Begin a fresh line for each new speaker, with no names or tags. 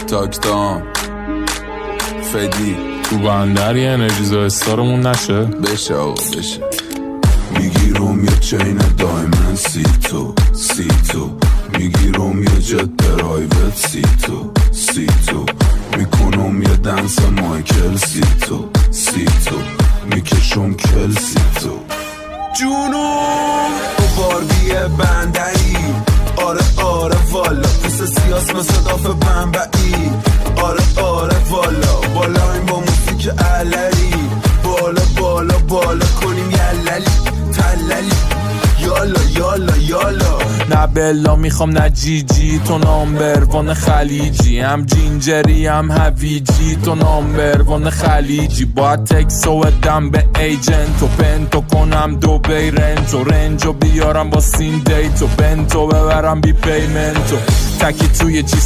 تاکتام فدی
تو بندر یه انرژیزا استارمون نشه
بشه آقا بشه. میگیرم یه چین دایمن سی تو میگیرم یه جت درایوت سی تو میکنم یه دنس مایکل سی تو میکشم کل سی تو جونم تو باربی بندری. آره والا پیس سیاس مثل داف بمبئی. آره والا بالا این با موسیک علری. بالا کنیم یللی تللی. یالا
نه بلا میخوام نه جیجی تو نامبروان خلیجی. هم جینجری هم هویجی تو نامبروان خلیجی. باید تکسو بدم به ایجنت و پنتو کنم دوبی رنتو. رنجو بیارم با سین دیتو بنتو ببرم بی پیمنتو. تکی توی چی